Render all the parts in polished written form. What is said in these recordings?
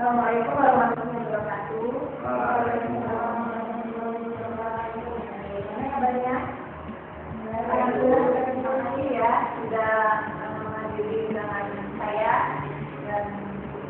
Assalamualaikum warahmatullahi wabarakatuh. Waalaikumsalam. Gimana kabarnya? Alhamdulillah, terima kasih ya sudah menghadiri undangan saya. Dan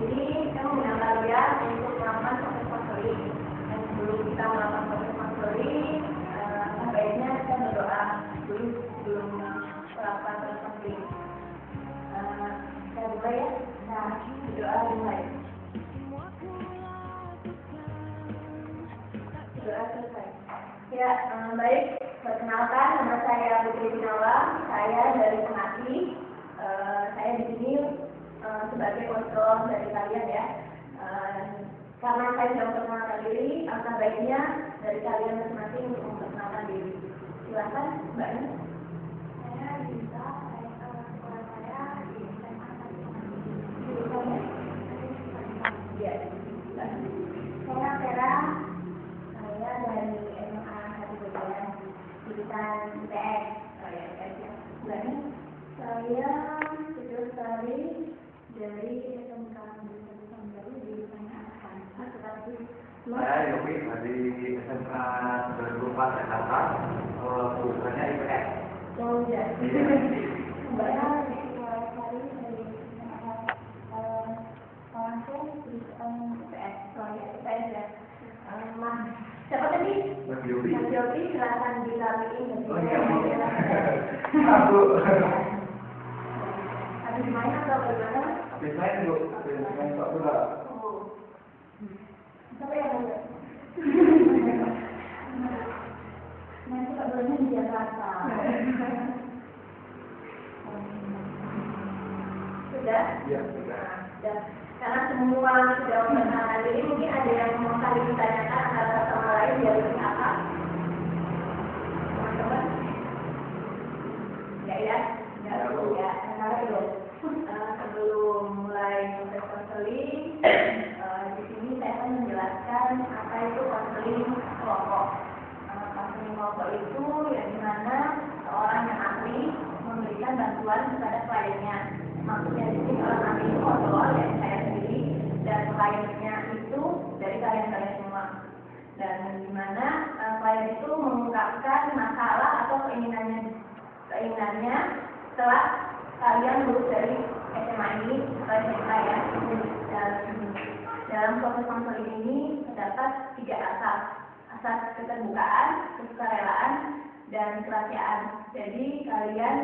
ini saya mengundang kalian untuk melakukan proses konseling. Dan sebelum kita melakukan proses konseling, sebaiknya kita berdoa dulu sebelum melakukan proses konseling. Kita mulai ya. Nah, berdoa dimulai. Doa selesai. Ya, baik. Perkenalkan, nama saya Putri Gunawan. Saya dari Penati. Saya di sini sebagai konselor dari kalian ya. Karena saya sudah memperkenalkan diri, alangkah baiknya dari kalian masing-masing untuk memperkenalkan diri. Silakan, Mbak Nis. Saya Lisa. Sekolah saya di SMA. Ya. Saya Vera. Saya dari SMA 1 Bagian jurusan IPS. Saya sekretari dari SMK jurusan baru jurusan apa? Saya Yopi dari SMK 2004 Jakarta, jurusannya IPS. Oh ya. Saya sekretari dari Kawasan jurusan IPS. Oh ya, IPS ya. Siapa tadi? Mas Yopi. Mas Yopi, silakan dirapiin. Oh iya, Bu. Aku. Habis main atau bagaimana? Habis main, Bu. Habis main Pak Bola. Oh. Siapa yang mau? Nanti Pak Bolanya di Jakarta. Sudah? Iya, sudah. Sudah. Karena semua sudah memperkenalkan diri, mungkin ada yang mau saling ditanyakan antara satu sama lain biar lebih apa? Teman-teman? Ya. Karena dulu. Sebelum mulai proses konseling, di sini saya akan menjelaskan apa itu konseling kelompok. Konseling kelompok itu yang dimana seorang yang ahli memberikan bantuan kepada kliennya. Maksudnya di sini orang ahli itu konselor yang saya sendiri dan kliennya itu dari kalian-kalian semua. Dan dimana klien itu mengungkapkan masalah atau keinginannya setelah kalian lulus dari SMA ini atau SMK ya. Dalam proses konseling ini terdapat 3 asas. Asas keterbukaan, kesukarelaan, dan kerahasiaan. Jadi kalian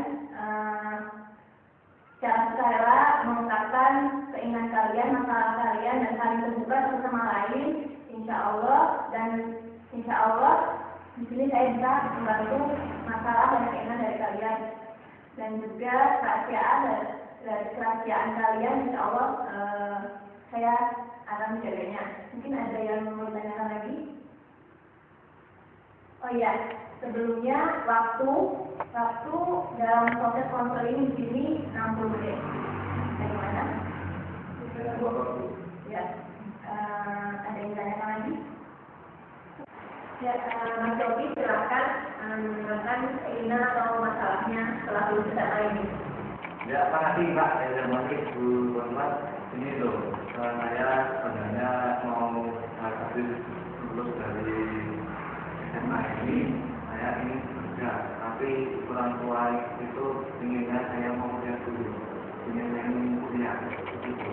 secara sukarela mengungkapkan keinginan kalian, masalah kalian, dan saling terbuka satu sama lain, insya Allah di sini saya bisa membantu masalah dan keinginan dari kalian, dan juga kerahasiaan dari kerahasiaan kalian, insya Allah saya akan menjaganya. Mungkin ada yang mau ditanyakan lagi? Oh iya, sebelumnya waktu dalam proses konseling di sini 60 menit. Bagaimana? Ya. Ada yang ditanyakan lagi? Ya, Mas Yopi silakan menerangkan keinginan atau masalahnya setelah lulus SMA ini. Ya, makasih Mbak. Saya masih Bu Bonmat. Ini loh, saya sebenarnya mau habis lulus dari SMA ini, saya ingin bekerja. Tapi orang tua itu inginnya saya mau kuliah dulu. Ingin kuliah gitu.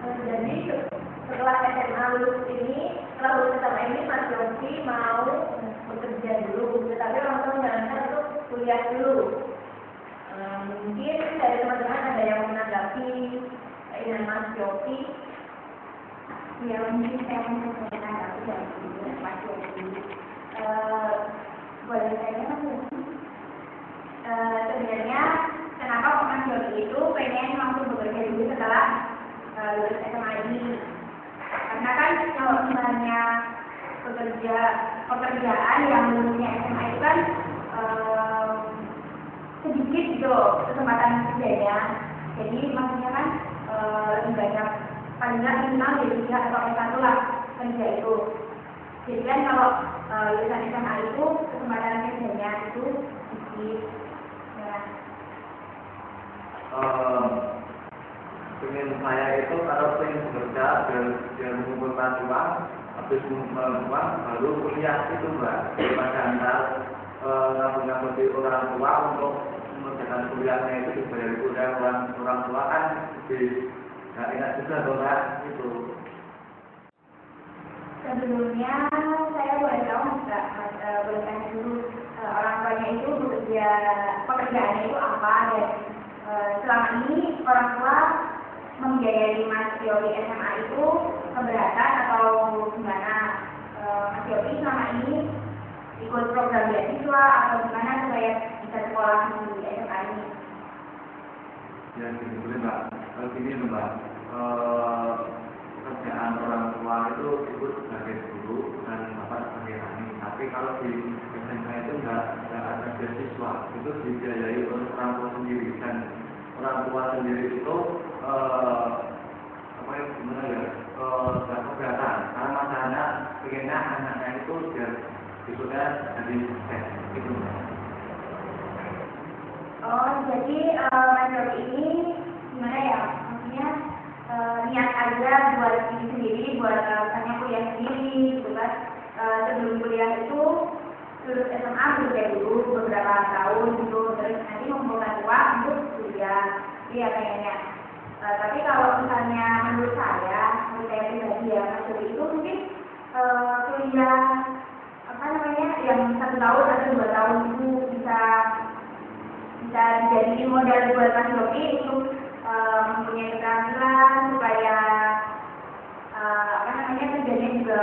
Jadi setelah SMA lulus ini, setelah lulus SMA ini Mas Yopi mau bekerja dulu, tetapi orang tua menyarankan untuk kuliah dulu. Mungkin dari teman-teman ada yang menanggapi keinginan Mas Yopi. Ya, mungkin saya menanggapi dari Mas Yopi. Boleh saya Mas Yopi? Sebenarnya kenapa Mas Yopi itu pengen langsung bekerja dulu setelah lulus SMA ini? Karena kan kalau misalnya pekerjaan yang lulusnya SMA itu kan sedikit gitu loh kesempatan kerjanya. Jadi maksudnya kan lebih banyak, paling nggak minimal di 3 atau S1 lah kerja itu. Jadi kan kalau lulusan SMA itu kesempatan kerjanya itu sedikit. Ya. pengen saya itu kalau pengen bekerja biar mengumpulkan uang, habis mengumpulkan uang baru kuliah itu mbak. Daripada antar ngabung-ngabung di orang tua untuk mengerjakan kuliahnya itu dibayar kuliah orang tua kan lebih nggak enak juga tuh mbak itu. Sebelumnya saya boleh tahu nggak, boleh tanya dulu orang tuanya itu pekerjaannya itu apa, dan selama ini orang tua membiayai Mas Yopi SMA itu keberatan atau gimana? Mas Yopi selama ini ikut program beasiswa atau gimana supaya bisa sekolah di SMA ini? Ya gini boleh mbak, kalau gini mbak, pekerjaan orang tua itu ikut sebagai guru dan bapak sebagai tani. Tapi kalau di SMA itu nggak ada beasiswa, itu dibiayai oleh orang tua sendiri, dan orang tua sendiri itu apa ya gimana ya, nggak keberatan karena masalahnya pengennya anaknya itu biar ikutnya jadi sukses gitu. Oh, jadi Mas Yopi ini gimana ya? Maksudnya niat aja buat diri sendiri, buat misalnya kuliah sendiri, gitu kan? Sebelum kuliah itu lulus SMA kuliah dulu beberapa tahun gitu, terus nanti mengumpulkan uang untuk kuliah. Iya kayaknya. Tapi kalau misalnya menurut saya pribadi ya, Mas Yopi itu mungkin kuliah apa namanya yang 1 tahun atau 2 tahun itu bisa dijadiin modal buat Mas Yopi untuk mempunyai keterampilan supaya apa namanya kerjanya juga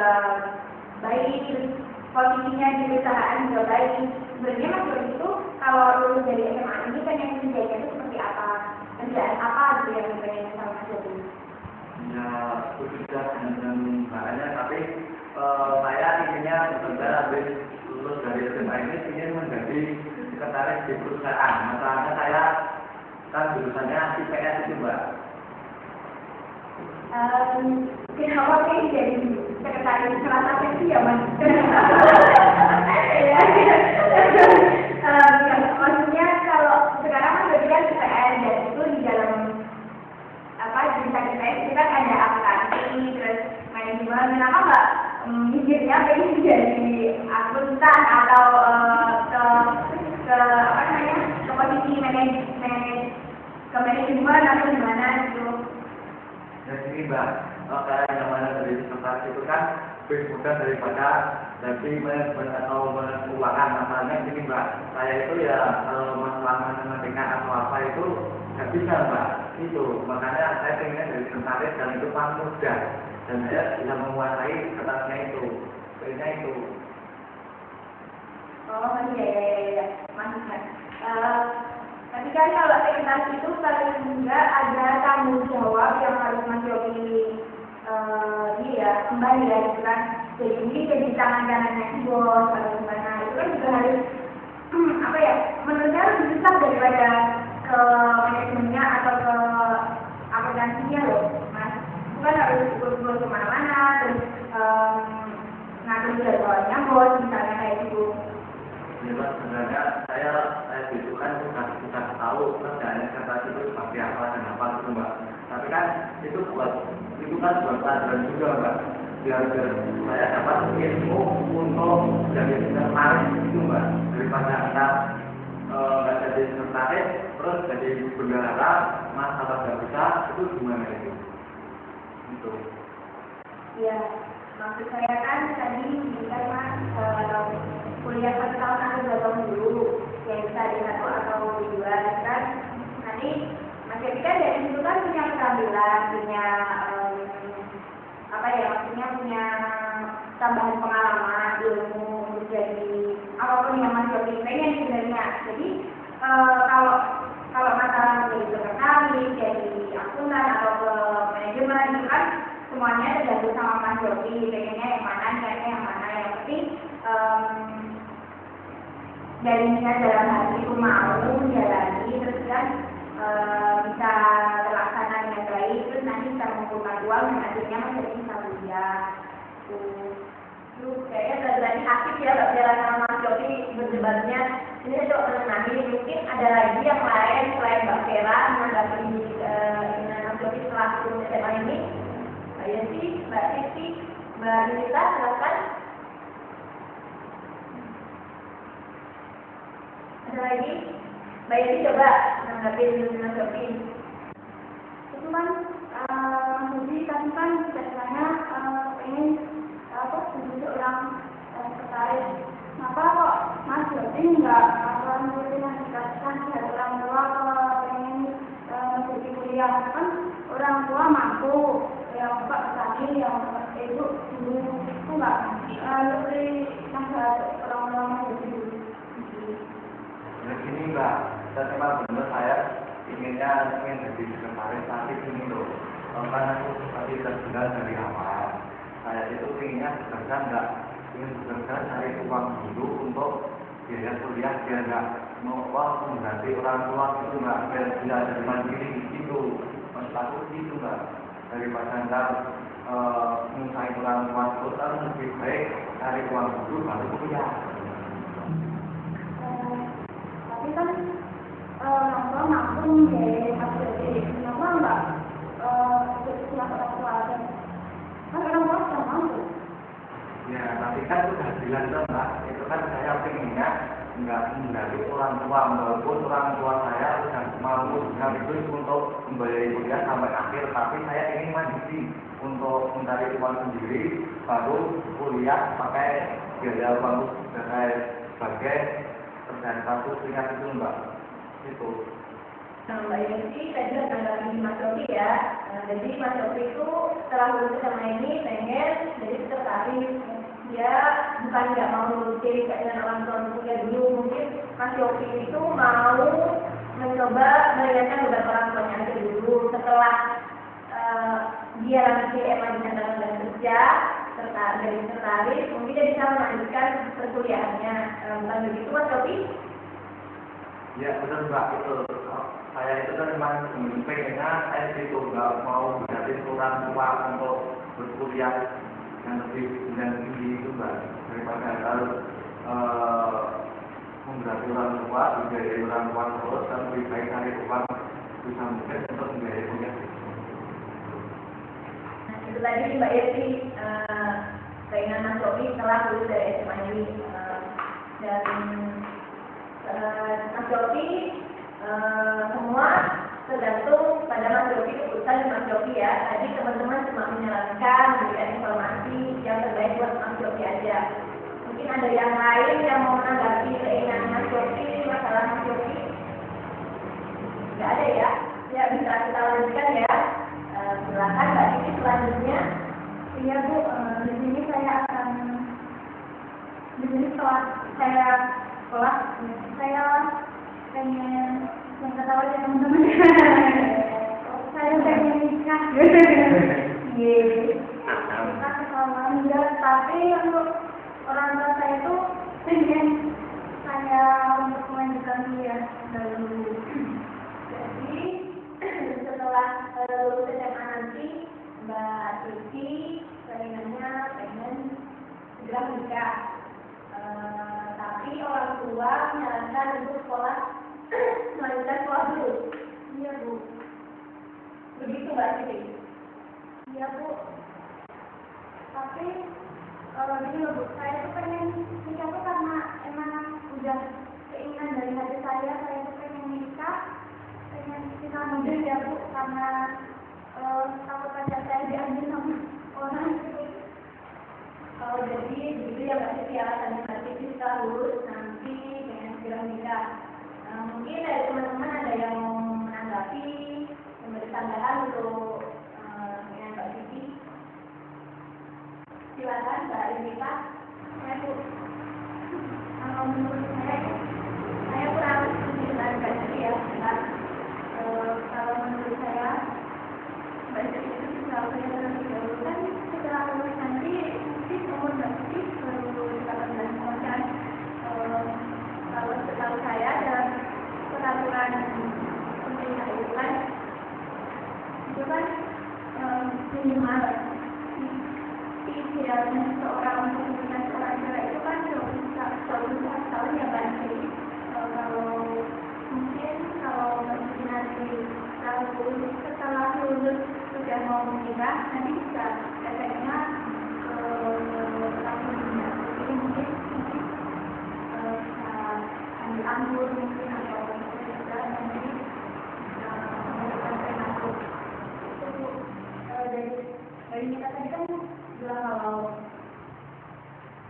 baik, terus posisinya di perusahaan juga baik. Sebenarnya Mas Yopi itu kalau lulus dari SMA ini kan yang kerjanya itu seperti apa, kerjaan apa gitu yang pengen sama Mas Yopi? Ya sudah dengan bahannya, tapi saya inginnya bekerja habis lulus dari SMA ini ingin menjadi sekretaris di perusahaan. Masalahnya saya kan jurusannya IPS itu mbak. Kenapa sih jadi sekretaris selasa seksi ya Mas? Maksudnya kalau sekarang kan berarti kan IPS, dan itu di dalam apa jurusan IPS itu kan ada akuntansi, terus manajemen. Kenapa nggak mikirnya pengen jadi akuntan atau ke apa namanya ke posisi manajemen atau gimana gitu? Ya sini mbak, kayak yang namanya dari sekretaris itu kan lebih mudah daripada jadi manajemen atau keuangan. Masalahnya gini mbak, saya itu ya kalau masalah matematika atau apa itu nggak bisa mbak. Itu makanya saya pengen dari sekretaris, dan itu paling mudah, dan saya bisa menguasai sekretarisnya itu. Kayaknya itu. Oh iya, maksudnya. Tapi kan kalau sekretaris itu paling enggak ada tanggung jawab yang harus Mas Yopi kembali ya gitu kan. Jadi ini jadi tangan kanannya si bos atau gimana, itu kan juga harus apa ya, menurut saya lebih susah daripada ke manajemennya atau ke akuntansinya loh Mas. Itu kan harus ikut kemana-mana, terus ngatur jadwalnya bos misalnya kayak gitu. Ya Pak, sebenarnya saya itu kan sudah tahu kerjaan sekretaris itu seperti apa dan apa gitu mbak. Tapi kan itu kan buat pelajaran juga mbak. Biar saya dapat ilmu untuk jadi sekretaris itu mbak. Daripada nggak jadi sekretaris terus jadi bendahara, masalah nggak bisa, itu gimana itu? Itu. Iya, maksud saya kan tadi kan Mas kuliah 1 tahun atau 2 tahun dulu, yang bisa di 1 atau 2 kan. Nanti Mas Yopi kan dari situ kan punya keterampilan, punya apa ya, maksudnya punya tambahan pengalaman, ilmu untuk jadi apapun yang Mas Yopi pengen sebenarnya. Jadi kalau masalah jadi sekretaris, jadi akuntan atau ke manajemen itu kan semuanya tergantung sama Mas Yopi, pengennya yang mana, niatnya yang mana. Yang penting dari niat dalam hati itu mau jalani, terus kan bisa terlaksana dengan baik, terus nanti bisa mengumpulkan uang dan akhirnya menjadi bisa kuliah. Kayaknya dari aktif ya Mbak Bella sama Mas Yopi berdebatnya. Ini saya coba menangani, mungkin ada lagi yang lain selain Mbak Bella menanggapi Mas Yopi setelah lulus SMA ini? Mbak Yenti, Mbak Siti, Mbak Rita, silakan. Ada lagi? Mbak Yenti coba menanggapin Mas Yopi. Itu kan jadi tadi kan ceritanya pengen jadi orang terkait. Kenapa kok Mas Yopi nggak nurutin yang dikasihkan dari orang tua kalau pengen jadi kuliah? Kan orang tua mampu, yang bapak petani, yang ibu dulu itu nggak nurutin orang-orang jadi dulu. Begini Mbak, saya memang benar saya ingin jadi sekretaris, tapi ini loh, karena aku tadi tertinggal dari awal. Saya itu inginnya bekerja enggak, ingin bekerja cari uang dulu untuk biaya kuliah, biar enggak mau uang mengganti orang tua itu enggak, biar bisa jadi mandiri gitu. Maksud aku gitu Mbak, daripada enggak mengusahain orang tua terus, kan lebih baik cari uang dulu baru kuliah. Tapi kan orang tua mampu membiayai Mas Yopi, kenapa enggak ikut orang tua aja? Kan orang tua sudah mampu. Ya, tapi kan sudah bilang tuh Mbak, itu kan saya pengennya enggak dari orang tua, walaupun orang tua saya sudah mampu sekaligus untuk membiayai kuliah sampai akhir, tapi saya ingin mandiri untuk mencari uang sendiri, baru kuliah pakai biaya uang sebagai dan satu tingkat itu Mbak, itu. Mbak Yenti tadi sudah lagi Mas Yopi ya. Jadi Mas Yopi itu setelah lulus SMA ini pengen jadi sekretaris. Dia bukan nggak mau nurutin keinginan orang tua kuliah dulu. Mungkin Mas Yopi itu mau mencoba melihatkan beberapa orang tuanya aja dulu. Setelah dia nanti SMA dinyatakan dan kerja dari sekretaris, mungkin dia bisa melanjutkan perkuliahannya. Bukan begitu Mas Yopi? Ya benar Mbak, itu saya itu kan memang pengennya itu nggak mau jadi orang tua untuk berkuliah yang lebih tinggi itu Mbak, daripada harus memberati orang tua, membiayai orang tua terus, dan lebih baik cari uang bisa mungkin untuk membiayai kuliah. Itu tadi Mbak Yenti keinginan Mas Yopi setelah lulus dari SMA ini, dan Mas Yopi semua tergantung pada Mas Yopi, keputusan Mas Yopi ya. Tadi teman-teman cuma menyarankan, memberikan informasi yang terbaik buat Mas Yopi aja. Mungkin ada yang lain yang mau menanggapi keinginan Mas Yopi, masalah Mas Yopi? Nggak ada ya? Ya bisa kita lanjutkan ya. Silakan Mbak Titi selanjutnya. Iya Bu, di sini setelah saya sekolah, saya pengen yang ketawa aja teman-teman. Saya pengen nikah. Nikah sama enggak, tapi untuk orang tua saya itu pengen saya untuk melanjutkan kuliah dulu. Jadi setelah lulus SMA nanti Mbak Titi keinginannya pengen segera menikah, tapi orang tua menyarankan untuk melanjutkan sekolah dulu. Iya Bu. Begitu Mbak Titi? Iya Bu. Tapi gini loh Bu, saya tuh pengen nikah tuh karena emang udah keinginan dari hati saya tuh pengen nikah, pengen nikah muda ya Bu, karena takut pacar saya diambil sama orang gitu. Oh, jadi begitu ya Mbak Titi, alasannya Mbak Titi setelah lulus nanti pengen segera nikah. Mungkin dari teman-teman ada yang mau menanggapi, memberi tambahan untuk dengan Mbak Titi. Silakan Mbak Rita. Ya Bu, kalau menurut saya kurang setuju dengan Mbak Titi ya. Kalau menurut saya Mbak Titi itu bisa terlebih dahulu kan setelah lulus nanti umur Mbak Titi baru 18 tahun kan. Kalau setahu saya dalam peraturan pemerintah itu kan minimal idealnya seorang untuk kita nanti bisa efeknya lagi dunia. Jadi mungkin bisa ambil anggur mungkin atau juga nanti bisa memberikan pengaruh. Itu dari kita tadi kan bilang kalau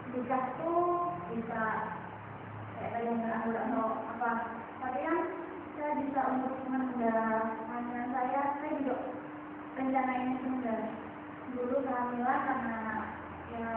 ludah tuh bisa kayak tadi yang anggur atau apa. Tapi kan saya bisa untuk menunda kehamilan saya juga rencana ini sebenarnya dulu kehamilan karena ya